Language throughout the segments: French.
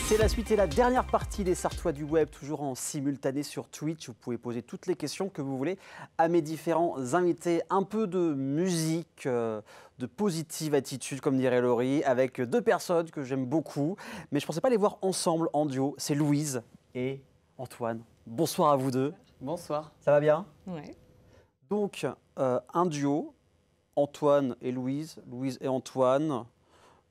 C'est la suite et la dernière partie des Sartois du Web, toujours en simultané sur Twitch. Vous pouvez poser toutes les questions que vous voulez à mes différents invités. Un peu de musique, de positive attitude, comme dirait Laurie, avec deux personnes que j'aime beaucoup. Mais je ne pensais pas les voir ensemble en duo. C'est Louise et Antoine. Bonsoir à vous deux. Bonsoir. Ça va bien? Ouais. Donc, un duo, Antoine et Louise, Louise et Antoine.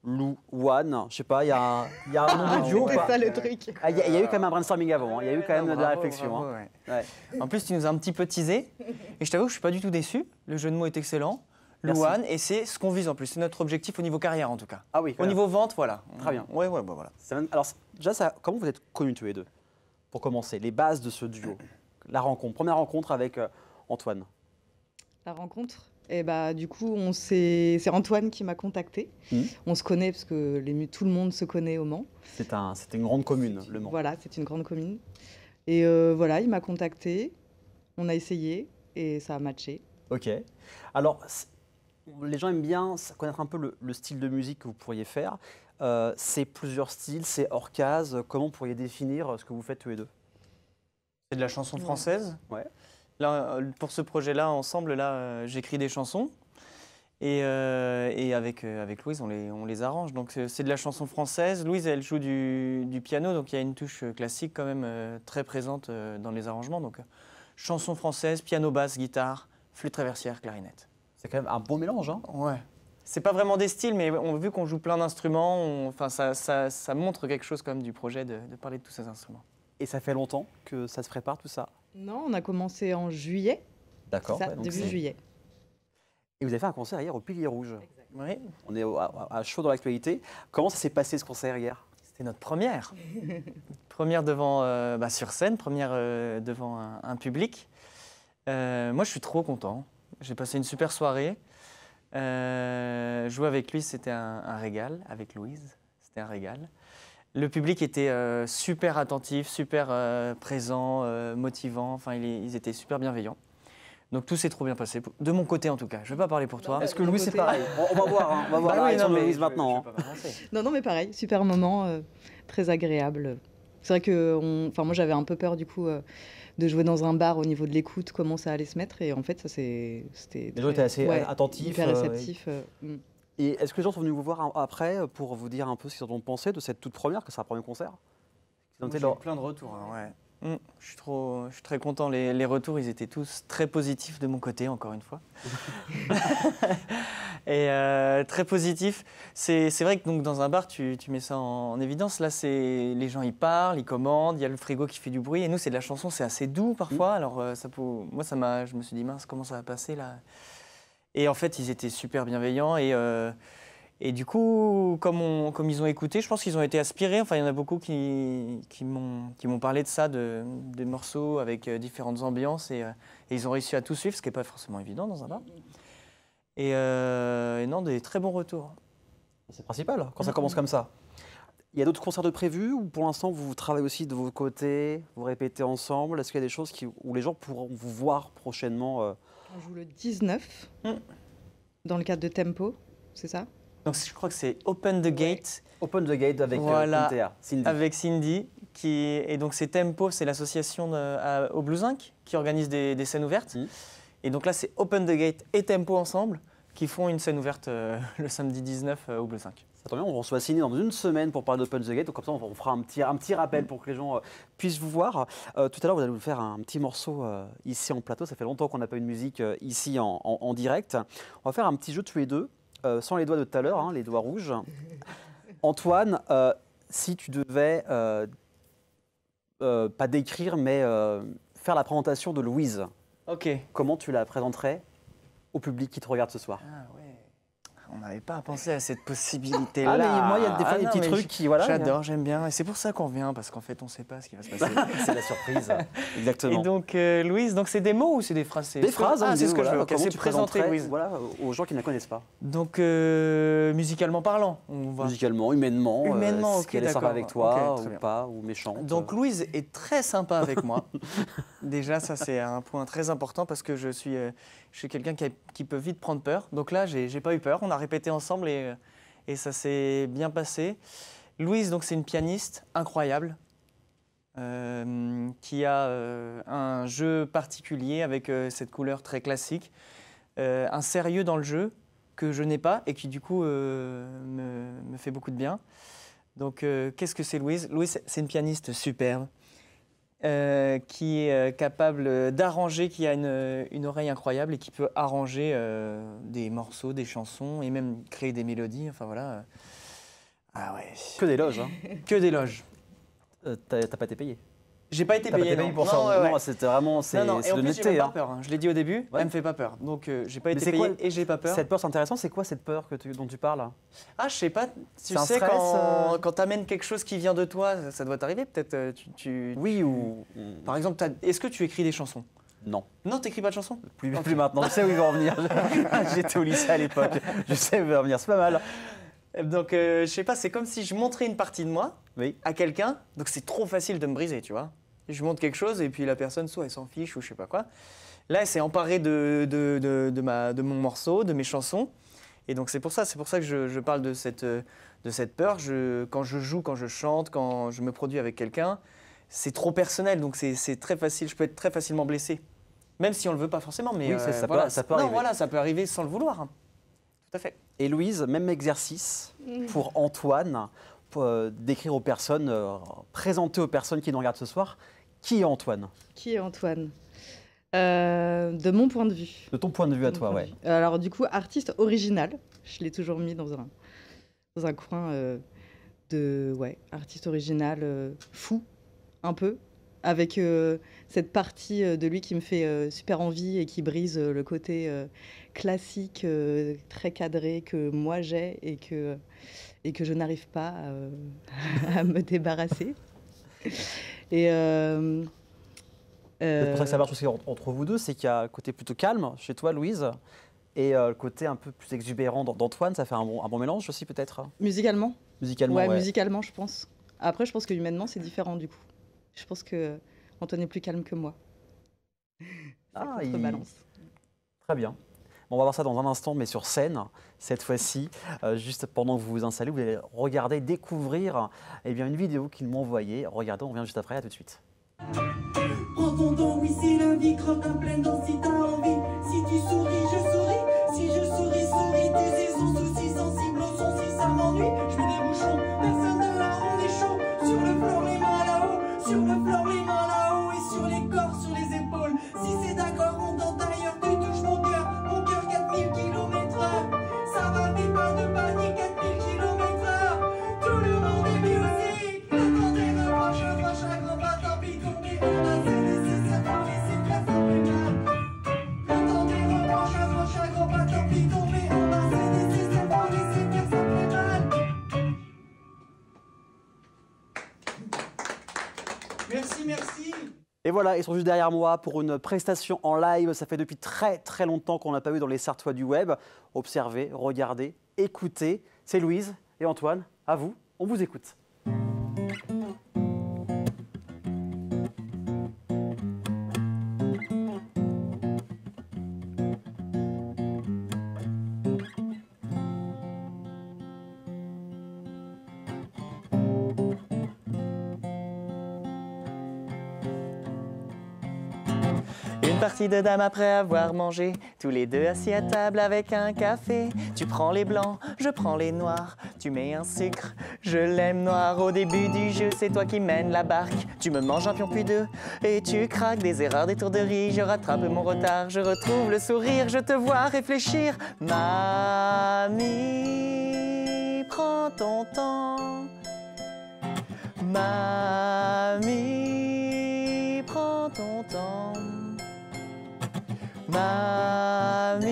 Lou, One, je sais pas, il y a un nom de duo ou C'est pas? ça le truc. Ah, il y a eu quand même un brainstorming avant, hein. Il y a eu quand même de la réflexion. Bravo, hein. ouais. Ouais. En plus, tu nous as un petit peu teasé. Et je t'avoue que je suis pas du tout déçu. Le jeu de mots est excellent. Merci. Louane, et c'est ce qu'on vise en plus. C'est notre objectif au niveau carrière en tout cas. Ah oui, quand Au même. niveau vente, voilà. Très bien. Ouais, bah voilà. Alors, déjà, comment vous êtes connus tous les deux? Pour commencer, les bases de ce duo. La rencontre, première rencontre avec Antoine. La rencontre. Et bah du coup, c'est Antoine qui m'a contacté. On se connaît parce que tout le monde se connaît au Mans. C'était une grande commune, le Mans. Voilà, c'est une grande commune. Et voilà, il m'a contacté. On a essayé et ça a matché. Ok. Alors, les gens aiment bien connaître un peu le style de musique que vous pourriez faire. C'est plusieurs styles, c'est hors case. Comment vous pourriez définir ce que vous faites tous les deux? C'est de la chanson française. Ouais. Là, pour ce projet-là, ensemble, là, j'écris des chansons. Et avec Louise, on les arrange. Donc c'est de la chanson française. Louise, elle joue du piano, donc il y a une touche classique quand même très présente dans les arrangements. Donc chanson française, piano basse, guitare, flûte traversière, clarinette. C'est quand même un bon mélange, hein? Ouais. C'est pas vraiment des styles, mais vu qu'on joue plein d'instruments, ça montre quelque chose quand même du projet de parler de tous ces instruments. Et ça fait longtemps que ça se prépare tout ça? Non, on a commencé en juillet. D'accord. Ça, Ouais, donc début c'est- juillet. Et vous avez fait un concert hier au Pilier Rouge. Oui. On est à chaud dans l'actualité. Comment ça s'est passé ce concert hier? C'était notre première. Première devant, sur scène, première devant un public. Moi, je suis trop content. J'ai passé une super soirée. Jouer avec lui, c'était un régal. Avec Louise, c'était un régal. Le public était super attentif, super présent, motivant. Enfin, ils étaient super bienveillants. Donc tout s'est trop bien passé, de mon côté en tout cas. Je ne vais pas parler pour toi. Est-ce que Louis, c'est pareil? On va voir, hein. On va voir Bah la oui, réaction non, de mais Louise maintenant. je vais pas m'avancer. Non, mais pareil, super moment, très agréable. C'est vrai que moi j'avais un peu peur du coup de jouer dans un bar au niveau de l'écoute, comment ça allait se mettre. Et en fait, c'était Les gens étaient assez attentifs. hyper réceptifs. Et est-ce que les gens sont venus vous voir après pour vous dire un peu ce qu'ils en ont pensé de cette toute première, que c'est un premier concert? Ils ont été J'ai eu plein de retours, hein, ouais. Je suis très content. Les retours, ils étaient tous très positifs de mon côté, encore une fois. Et très positifs. C'est vrai que donc, dans un bar, tu mets ça en évidence. Là, les gens, ils parlent, ils commandent, il y a le frigo qui fait du bruit. Et nous, c'est de la chanson, c'est assez doux parfois. Alors, moi, je me suis dit, mince, comment ça va passer là? Et en fait, ils étaient super bienveillants. Et du coup, comme ils ont écouté, je pense qu'ils ont été aspirés. Enfin, il y en a beaucoup qui m'ont parlé de ça, des morceaux avec différentes ambiances. Et ils ont réussi à tout suivre, ce qui n'est pas forcément évident dans un bar. Et non, des très bons retours. C'est le principal, quand ça commence comme ça. Il y a d'autres concerts de prévus ou pour l'instant vous travaillez aussi de vos côtés, vous répétez ensemble? Est-ce qu'il y a des choses où les gens pourront vous voir prochainement On joue le 19 dans le cadre de Tempo, c'est ça? Donc je crois que c'est Open the Gate. Open the Gate avec Voilà, Cindy. avec Cindy. Et donc c'est Tempo, c'est l'association au Blues Inc. qui organise des scènes ouvertes. Et donc là c'est Open the Gate et Tempo ensemble qui font une scène ouverte le samedi 19 au Blues Inc. Ça tombe bien, on reçoit Cindy dans une semaine pour parler d'Open the Gate. Donc comme ça on fera un petit rappel pour que les gens puissent vous voir. Tout à l'heure vous allez nous faire un petit morceau ici en plateau. Ça fait longtemps qu'on n'a pas eu de musique ici en direct. On va faire un petit jeu tous les deux. Sans les doigts de tout à l'heure, hein, les doigts rouges. Antoine, si tu devais, pas décrire, mais faire la présentation de Louise, Ok. comment tu la présenterais au public qui te regarde ce soir? Ah ouais. On n'avait pas pensé à cette possibilité-là. Ah, mais moi, il y a des fois des non, petits mais trucs qui, voilà. J'adore, j'aime bien. Et c'est pour ça qu'on vient, parce qu'en fait, on ne sait pas ce qui va se passer. C'est la surprise. Exactement. Et donc, Louise, donc c'est des mots ou c'est des phrases? Des phrases, ah, c'est ce que je veux. Comment C'est tu présenter présenterais, Louise. voilà, aux gens qui ne la connaissent pas. Donc, musicalement parlant, on va. Musicalement, humainement, Humainement, est-ce ok, qu'elle est sympa d'accord. avec toi Ok, très ou bien. pas, ou méchante. Donc, Louise est très sympa avec moi. Déjà, ça, c'est un point très important parce que je suis quelqu'un qui peut vite prendre peur. Donc là, j'ai pas eu peur. On a répété ensemble et ça s'est bien passé. Louise, donc c'est une pianiste incroyable qui a un jeu particulier avec cette couleur très classique, un sérieux dans le jeu que je n'ai pas et qui du coup me fait beaucoup de bien. Donc qu'est-ce que c'est Louise? Louise, c'est une pianiste superbe qui est capable d'arranger, qui a une oreille incroyable et qui peut arranger des morceaux, des chansons et même créer des mélodies. Enfin voilà. Ah ouais. Que des loges. Hein. Que des loges. T'as pas été payé. J'ai pas été payé, non. Pour ça. Non, ouais. Non, c'était vraiment non, et en de plus, j'ai l'été. pas peur. Hein. Je l'ai dit au début, elle me fait pas peur. Donc j'ai pas été payé et j'ai pas peur. Cette peur, c'est intéressant. C'est quoi cette peur dont tu parles? Ah, je sais pas. Tu sais, stress, quand t'amènes quelque chose qui vient de toi, ça doit t'arriver peut-être. Oui ou. Par exemple, est-ce que tu écris des chansons? Non. Non, t'écris pas de chansons? Plus maintenant. Je sais où il va en venir. J'étais au lycée à l'époque. Je sais où il va en venir. C'est pas mal. Donc, je sais pas, c'est comme si je montrais une partie de moi à quelqu'un. Donc, c'est trop facile de me briser, tu vois. Je montre quelque chose et puis la personne, soit elle s'en fiche ou je sais pas quoi. Là, elle s'est emparée de mon morceau, de mes chansons. Et donc, c'est pour ça que je parle de cette peur. Quand je joue, quand je chante, quand je me produis avec quelqu'un, c'est trop personnel. Donc, c'est très facile. Je peux être très facilement blessé. Même si on le veut pas forcément. Mais oui, ça voilà, peut arriver. Non, voilà, ça peut arriver sans le vouloir. Hein. Tout à fait. Et Louise, même exercice pour Antoine, pour décrire aux personnes, présenter aux personnes qui nous regardent ce soir, qui est Antoine? Qui est Antoine? De mon point de vue. De ton point de vue à toi, ouais. Alors du coup, artiste original, je l'ai toujours mis dans un coin artiste original fou, un peu, avec cette partie de lui qui me fait super envie et qui brise le côté classique, très cadré que moi j'ai et que je n'arrive pas à me débarrasser. Et c'est pour ça que ça marche aussi entre vous deux, c'est qu'il y a un côté plutôt calme chez toi, Louise, et le côté un peu plus exubérant d'Antoine. Ça fait un bon mélange aussi, peut-être? Musicalement? Musicalement, ouais. Musicalement, je pense. Après, je pense que humainement, c'est différent, du coup. Je pense que Antoine est plus calme que moi. Ça contrebalance. Très bien. On va voir ça dans un instant, mais sur scène, cette fois-ci. Juste pendant que vous vous installez, vous allez regarder, découvrir une vidéo qu'ils m'ont envoyée. Regardez, on revient juste après, à tout de suite. Prends ton temps, oui, si la vie croque en pleine danse, si t'as envie. Si tu souris, je souris. Si je souris, souris. Tes yeux sont soucis, sensibles au son, si ça m'ennuie. Je mets des bouchons, personne de là, on est chaud. Sur le floor, les mains là-haut. Sur le floor, les mains là-haut. Et sur les corps, sur les épaules. Si c'est d'accord, on danse d'ailleurs. Tu touches mon cœur 4000 km/h. Ça va, mais pas de panique, 4000 km/h. Tout le monde est musique. Attendez, reproche à grand pas, tant pis, tombez. On a fait nécessaire pour laisser faire ça plus mal. Attendez, reproche à grand pas, tant pis, tombez. On a fait nécessaire pour laisser faire ça plus mal. Merci. Et voilà, ils sont juste derrière moi pour une prestation en live. Ça fait depuis très très longtemps qu'on n'a pas vu dans les Sartois du web. Observez, regardez, écoutez. C'est Louise et Antoine. À vous, on vous écoute. Une partie de dames après avoir mangé, tous les deux assis à table avec un café. Tu prends les blancs, je prends les noirs, tu mets un sucre, je l'aime noir. Au début du jeu, c'est toi qui mènes la barque. Tu me manges un pion puis deux, et tu craques des erreurs, des tourderies. Je rattrape mon retard, je retrouve le sourire, je te vois réfléchir. Mamie, prends ton temps. Mamie, prends ton temps. Mamie,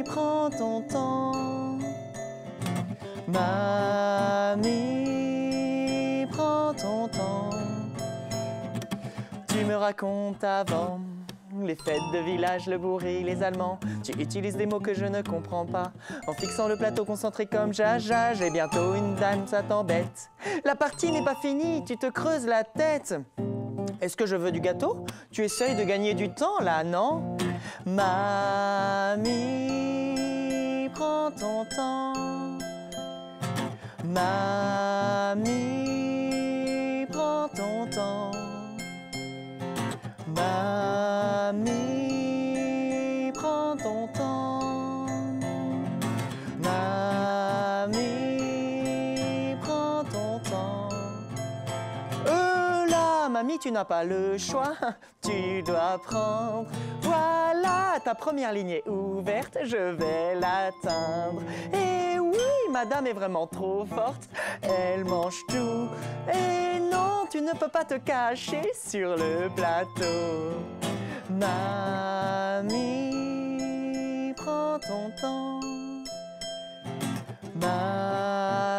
prends ton temps. Mamie, prends ton temps. Tu me racontes avant les fêtes de village, le bourri, les Allemands. Tu utilises des mots que je ne comprends pas. En fixant le plateau concentré comme Jaja, j'ai bientôt une dame, ça t'embête. La partie n'est pas finie, tu te creuses la tête. Est-ce que je veux du gâteau? Tu essayes de gagner du temps là, non? Mamie, prends ton temps. Mamie, prends ton temps. Mamie, prends ton temps. Mamie, prends ton temps. Là, mamie, tu n'as pas le choix, tu dois prendre. Voilà, ta première ligne est ouverte, je vais l'atteindre. Et oui, madame est vraiment trop forte, elle mange tout. Et non, tu ne peux pas te cacher sur le plateau. Mamie, prends ton temps.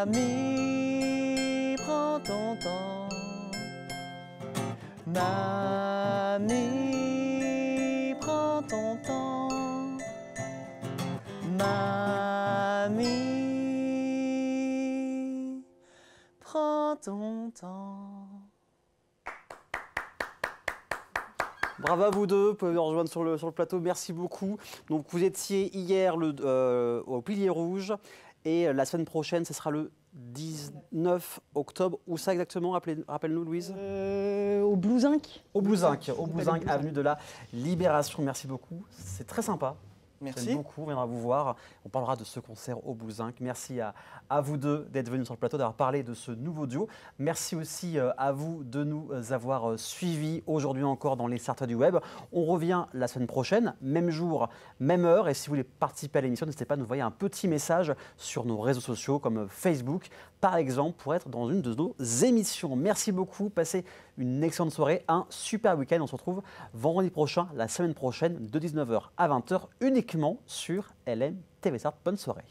Mamie, prends ton temps. Mamie, prends ton temps. Mamie, prends ton temps. Bravo à vous deux, vous pouvez nous rejoindre sur le plateau, merci beaucoup. Donc vous étiez hier au Pilier Rouge et la semaine prochaine, ce sera le 19 octobre. Où ça exactement? Rappelle-nous, Louise. Au Blouzinc. Au Blouzinc, avenue de la Libération. Merci beaucoup, c'est très sympa. Merci. J'aime beaucoup, on viendra vous voir. On parlera de ce concert au Blouzinc. Merci à vous deux d'être venus sur le plateau, d'avoir parlé de ce nouveau duo. Merci aussi à vous de nous avoir suivis aujourd'hui encore dans les Sartois du Web. On revient la semaine prochaine, même jour, même heure. Et si vous voulez participer à l'émission, n'hésitez pas à nous envoyer un petit message sur nos réseaux sociaux comme Facebook, par exemple, pour être dans une de nos émissions. Merci beaucoup, passez une excellente soirée, un super week-end. On se retrouve vendredi prochain, la semaine prochaine, de 19h à 20h, uniquement sur LM TV Sarthe. Bonne soirée.